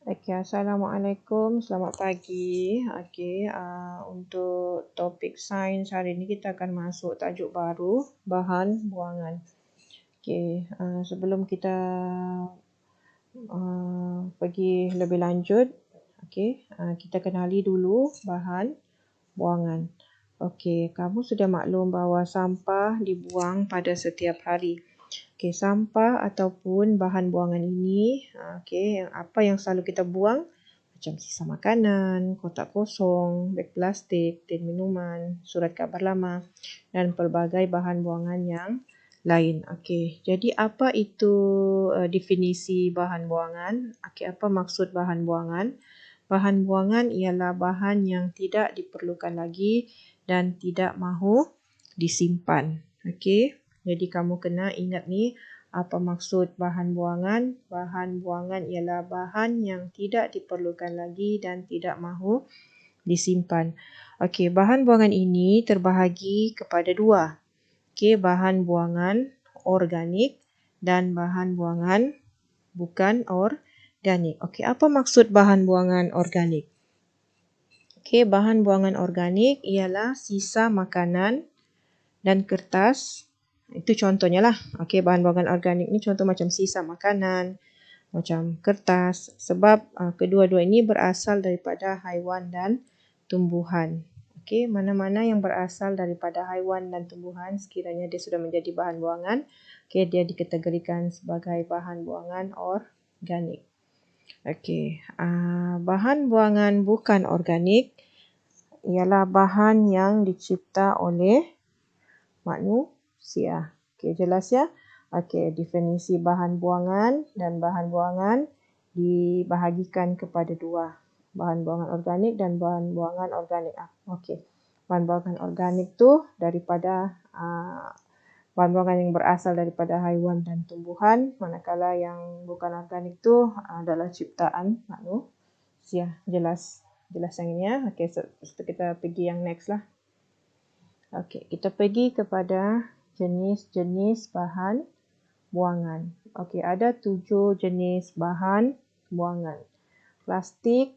Okey, Assalamualaikum, selamat pagi. Untuk topik sains hari ini kita akan masuk tajuk baru, bahan buangan. Sebelum kita pergi lebih lanjut, kita kenali dulu bahan buangan. Kamu sudah maklum bahawa sampah dibuang pada setiap hari. Sampah ataupun bahan buangan ini, apa yang selalu kita buang? Macam sisa makanan, kotak kosong, beg plastik, tin minuman, surat khabar lama dan pelbagai bahan buangan yang lain. Jadi apa itu definisi bahan buangan? Apa maksud bahan buangan? Bahan buangan ialah bahan yang tidak diperlukan lagi dan tidak mahu disimpan. Jadi kamu kena ingat ni, apa maksud bahan buangan? Bahan buangan ialah bahan yang tidak diperlukan lagi dan tidak mahu disimpan. Bahan buangan ini terbahagi kepada dua. Bahan buangan organik dan bahan buangan bukan organik. Apa maksud bahan buangan organik? Bahan buangan organik ialah sisa makanan dan kertas. Itu contohnya lah. Bahan buangan organik ni contoh macam sisa makanan, macam kertas. Sebab kedua-dua ini berasal daripada haiwan dan tumbuhan. Mana-mana yang berasal daripada haiwan dan tumbuhan, sekiranya dia sudah menjadi bahan buangan, dia dikategorikan sebagai bahan buangan organik. Bahan buangan bukan organik ialah bahan yang dicipta oleh manusia. Jelas ya? Definisi bahan buangan dan bahan buangan dibahagikan kepada dua. Bahan buangan organik dan bahan buangan organik. Bahan buangan organik tu daripada bahan buangan yang berasal daripada haiwan dan tumbuhan, manakala yang bukan organik tu adalah ciptaan manusia. Jelas yang ini ya. Kita pergi yang next lah. Kita pergi kepada jenis-jenis bahan buangan. Ada 7 jenis bahan buangan. Plastik,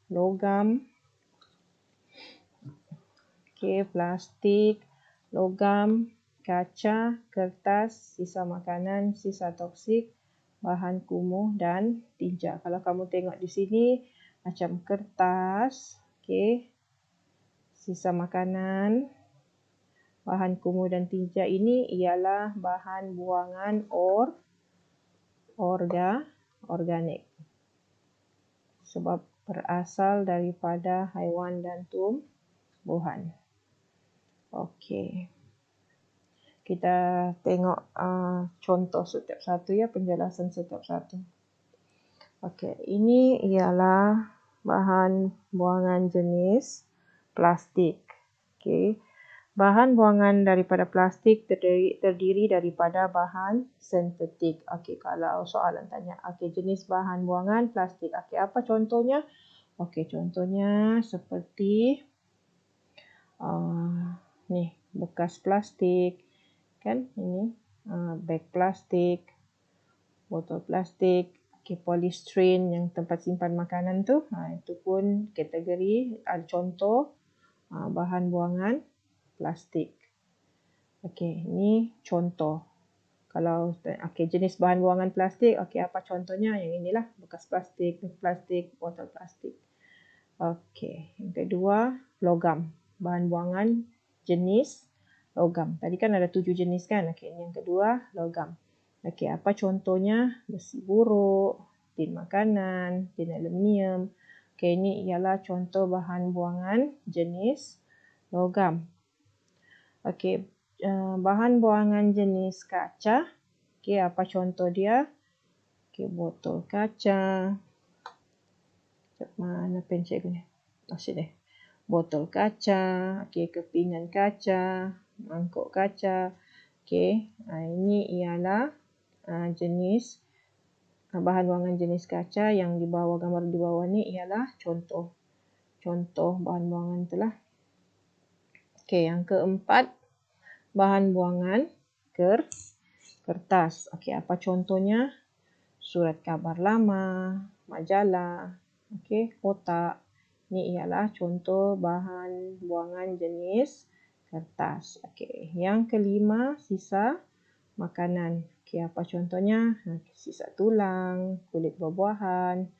logam, plastik, logam, kaca, kertas, sisa makanan, sisa toksik, bahan kumuh dan tinja. Kalau kamu tengok di sini macam kertas, sisa makanan, bahan kumuh dan tinja ini ialah bahan buangan organik. Sebab berasal daripada haiwan dan tumbuhan. Kita tengok contoh setiap satu ya, penjelasan setiap satu. Ini ialah bahan buangan jenis plastik. Bahan buangan daripada plastik terdiri daripada bahan sintetik. Kalau soalan tanya, jenis bahan buangan plastik. Apa contohnya? Contohnya seperti ni, bekas plastik, kan? Ini beg plastik, botol plastik, polystyrene yang tempat simpan makanan tu. Itu pun kategori contoh bahan buangan plastik. Ini contoh. Kalau jenis bahan buangan plastik, apa contohnya? Yang inilah, bekas plastik, botol plastik. Yang kedua, logam. Bahan buangan jenis logam. Tadi kan ada 7 jenis kan? Ini yang kedua, logam. Apa contohnya? Besi buruk, tin makanan, tin aluminium. Ini ialah contoh bahan buangan jenis logam. Bahan buangan jenis kaca. Apa contoh dia? Botol kaca. Mana pen cikgu ni? Sini. Botol kaca, kepingan kaca, mangkuk kaca. Ini ialah jenis bahan buangan jenis kaca yang di bawah, gambar di bawah ni ialah contoh bahan buangan itulah. Yang keempat, bahan buangan kertas. Apa contohnya? surat khabar lama, majalah, okey, kotak. Ini ialah contoh bahan buangan jenis kertas. Okey, yang kelima, sisa makanan. Okey, apa contohnya? Sisa tulang, kulit buah-buahan,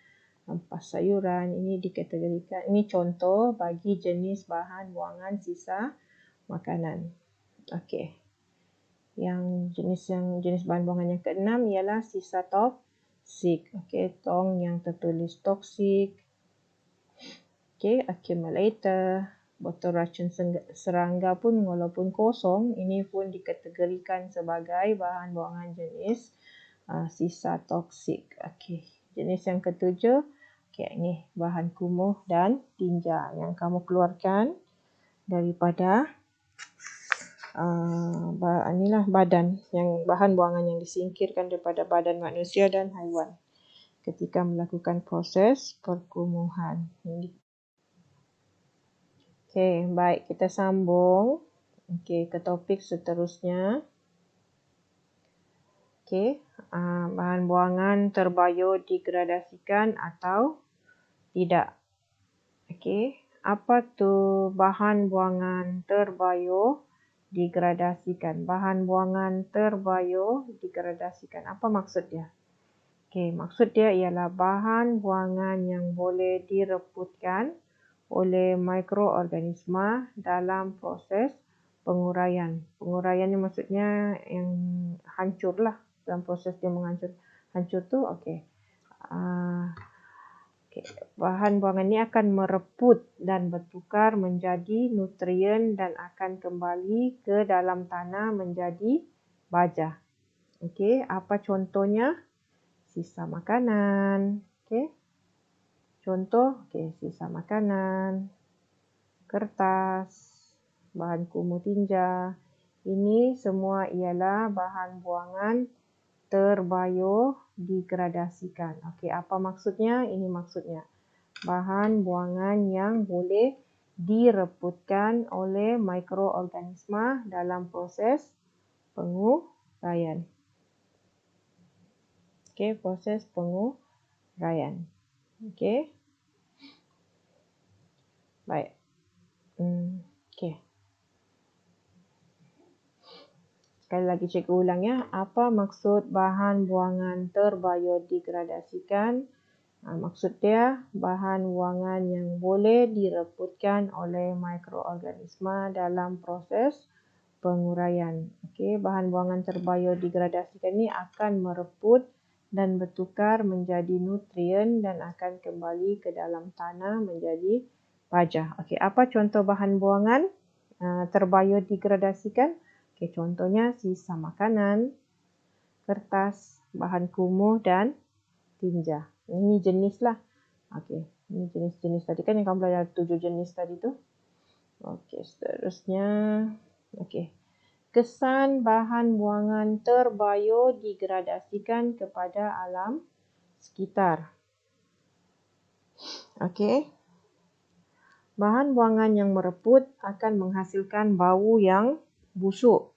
ampas sayuran. Ini dikategorikan, ini contoh bagi jenis bahan buangan sisa makanan. Okey. Yang jenis bahan buangan yang keenam ialah sisa toksik. Okey, tong yang tertulis toksik. Okey, accumulator, botol racun serangga pun walaupun kosong, ini pun dikategorikan sebagai bahan buangan jenis sisa toksik. Okey, jenis yang ketujuh, okey, ini bahan kumuh dan tinja yang kamu keluarkan daripada badan, yang bahan buangan yang disingkirkan daripada badan manusia dan haiwan ketika melakukan proses perkumuhan. Okey, baik, kita sambung ke topik seterusnya. Okey, bahan buangan terbiodegradasikan atau tidak. Okey, apa tu bahan buangan terbiodegradasikan? Bahan buangan terbiodegradasikan, apa maksud dia? Okey, maksud dia ialah bahan buangan yang boleh direputkan oleh mikroorganisma dalam proses penguraian. Penguraian ni maksudnya yang hancurlah, dalam proses dia menghancur. Hancur tu okey. Bahan buangan ini akan mereput dan bertukar menjadi nutrien dan akan kembali ke dalam tanah menjadi baja. Okey, apa contohnya? Sisa makanan. Okey. Contoh, sisa makanan, kertas, bahan kumuh tinja. Ini semua ialah bahan buangan terbiodegradasikan. Okey, apa maksudnya? Ini maksudnya bahan buangan yang boleh direputkan oleh mikroorganisma dalam proses penguraian. Okey, proses penguraian. Okey. Baik. Okey. Sekali lagi cikgu ulang ya. Apa maksud bahan buangan terbiodegradasikan? Maksud dia bahan buangan yang boleh direputkan oleh mikroorganisma dalam proses penguraian. Okey, bahan buangan terbiodegradasikan ini akan mereput dan bertukar menjadi nutrien dan akan kembali ke dalam tanah menjadi baja. Okey, apa contoh bahan buangan terbiodegradasikan? Okey, contohnya sisa makanan, kertas, bahan kumuh dan tinja. Ini jenis lah. Okey, ini jenis-jenis tadi kan yang kamu belajar 7 jenis tadi tu. Okey, seterusnya. Okey. Kesan bahan buangan terbiodegradasikan kepada alam sekitar. Okey. Bahan buangan yang mereput akan menghasilkan bau yang busuk.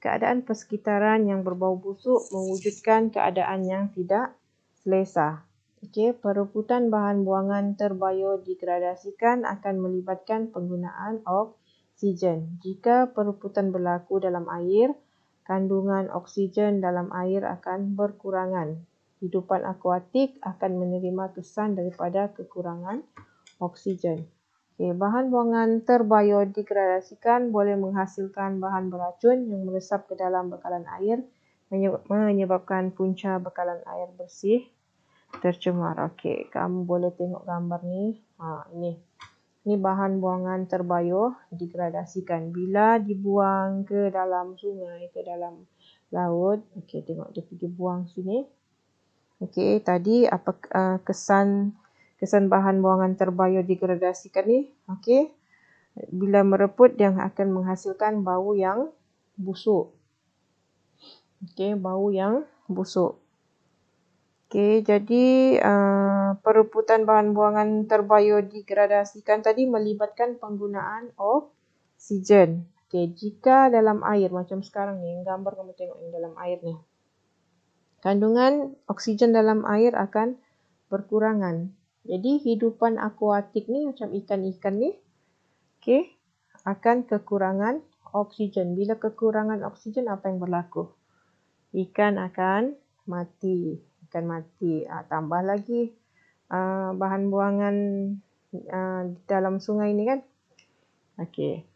Keadaan persekitaran yang berbau busuk mewujudkan keadaan yang tidak selesa. Okey, pereputan bahan buangan terbiodegradasikan akan melibatkan penggunaan oksigen. Jika pereputan berlaku dalam air, kandungan oksigen dalam air akan berkurangan. Hidupan akuatik akan menerima kesan daripada kekurangan oksigen. Okay, bahan buangan terbiodegradasikan boleh menghasilkan bahan beracun yang meresap ke dalam bekalan air, menyebabkan punca bekalan air bersih tercemar. Okey, kamu boleh tengok gambar ni. Ini bahan buangan terbiodegradasikan. Bila dibuang ke dalam sungai, ke dalam laut, okey, tengok dia pergi buang sini. Okey, tadi apa kesan bahan buangan terbiodegradasikan ni? Okey, bila mereput dia akan menghasilkan bau yang busuk. Okey, bau yang busuk. Okey, jadi pereputan bahan buangan terbiodegradasikan tadi melibatkan penggunaan oksigen. Okey, jika dalam air macam sekarang ni, gambar kamu tengok yang dalam air ni. kandungan oksigen dalam air akan berkurangan. Jadi hidupan akuatik ni macam ikan-ikan ni, okey, akan kekurangan oksigen. Bila kekurangan oksigen, apa yang berlaku? Ikan akan mati. Tambah lagi bahan buangan dalam sungai ni kan. Okey.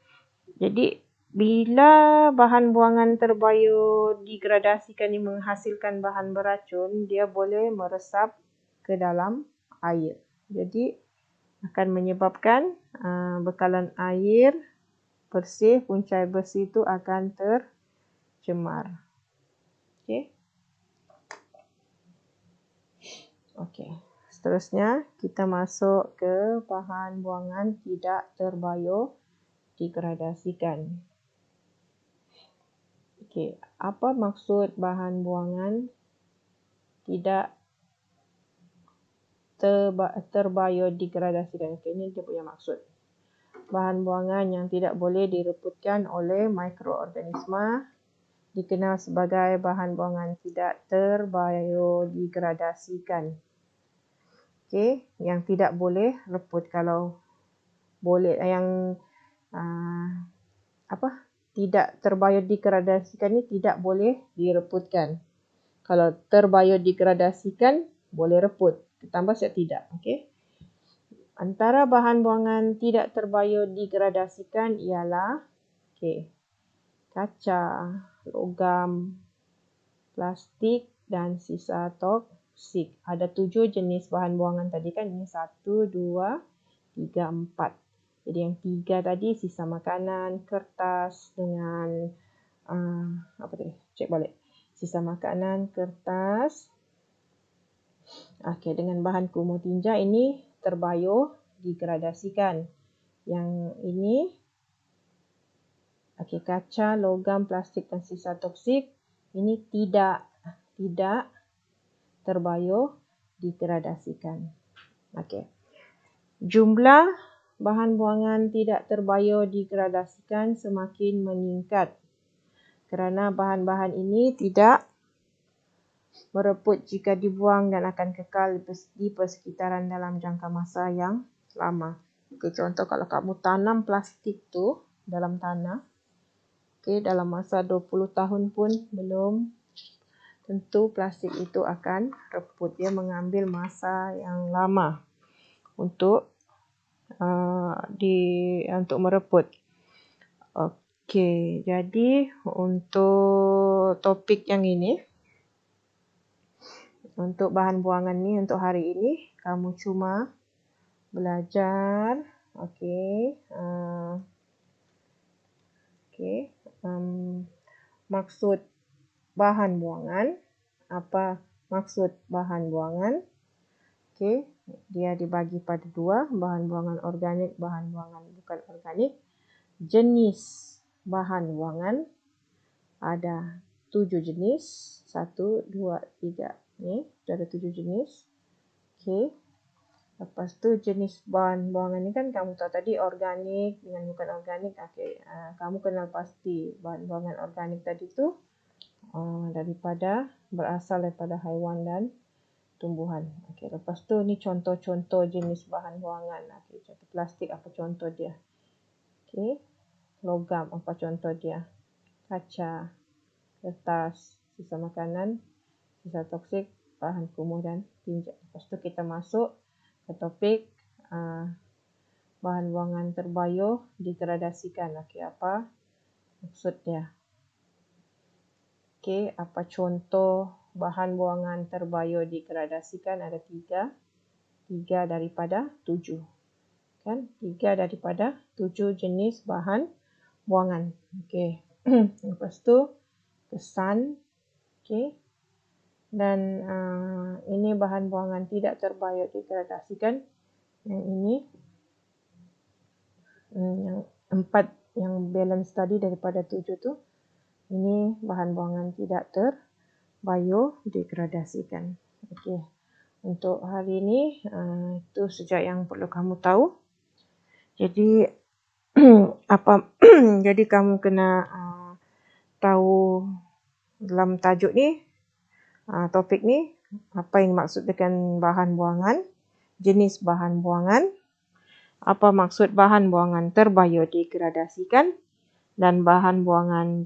Jadi bila bahan buangan terbiodegradasikan ini menghasilkan bahan beracun, dia boleh meresap ke dalam air. Jadi akan menyebabkan bekalan air bersih, punca air bersih itu akan tercemar. Okey. Okey. Seterusnya kita masuk ke bahan buangan tidak terbiodegradasikan. Okey, apa maksud bahan buangan tidak terbiodegradasikan? Okey, ini dia punya maksud. Bahan buangan yang tidak boleh direputkan oleh mikroorganisma dikenal sebagai bahan buangan tidak terbiodegradasikan. Okey, yang tidak boleh reput. Kalau boleh tidak terbiodegradasikan ni tidak boleh direputkan. Kalau terbiodegradasikan boleh reput. Tambah siap tidak. Okey. Antara bahan buangan tidak terbiodegradasikan ialah kaca, logam, plastik dan sisa toksik. Ada 7 jenis bahan buangan tadi kan. Ini 1, 2, 3, 4. Jadi yang 3 tadi sisa makanan, kertas dengan cek balik. Sisa makanan, kertas. Okey, dengan bahan kumuh tinja ini terbiodegradasikan. Yang ini kaca, logam, plastik dan sisa toksik ini tidak terbiodegradasikan. Okey. Jumlah bahan buangan tidak terbiodegradasikan semakin meningkat kerana bahan-bahan ini tidak mereput jika dibuang dan akan kekal di persekitaran dalam jangka masa yang lama. Okey, contoh kalau kamu tanam plastik tu dalam tanah, dalam masa 20 tahun pun belum tentu plastik itu akan reput. Dia mengambil masa yang lama untuk mereput. Okey, jadi untuk topik yang ini, untuk bahan buangan ni untuk hari ini, kamu cuma belajar maksud bahan buangan. Apa maksud bahan buangan? Okey, dia dibagi pada 2, bahan buangan organik, bahan buangan bukan organik. Jenis bahan buangan ada 7 jenis. 1, 2, 3. Ni ada 7 jenis. Okey. Lepas tu jenis bahan buangan ni kan kamu tahu tadi organik dengan bukan organik. Okey, kamu kenal pasti bahan buangan organik tadi tu berasal daripada haiwan dan tumbuhan. Okey, lepas tu ni contoh-contoh jenis bahan buangan. Okey, contoh plastik apa contoh dia? Okey, logam apa contoh dia? Kaca, kertas, sisa makanan, sisa toksik, bahan kumuh dan tinja. Lepas tu kita masuk ke topik bahan buangan terbiodegradasikan. Okey, apa maksud dia? Okey, apa contoh bahan buangan terbiodegradasikan? Ada 3. 3 daripada 7. Kan? 3 daripada 7 jenis bahan buangan. Okey. Lepas tu kesan. Okey. Dan ini bahan buangan tidak terbiodegradasikan. Yang ini yang 4 yang balance tadi daripada 7 tu. Ini bahan buangan tidak terbiodegradasikan. Okey. Untuk hari ini itu saja yang perlu kamu tahu. Jadi jadi kamu kena tahu dalam tajuk ni Topik ni, apa yang maksud dengan bahan buangan, jenis bahan buangan, apa maksud bahan buangan terbiodegradasikan, dan bahan buangan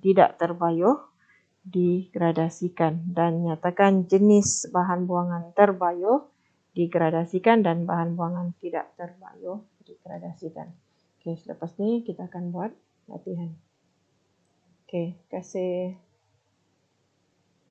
tidak terbiodigradasikan, dan nyatakan jenis bahan buangan terbiodegradasikan dan bahan buangan tidak terbiodegradasikan. Okey, selepas ni kita akan buat latihan. Okey, terima kasih.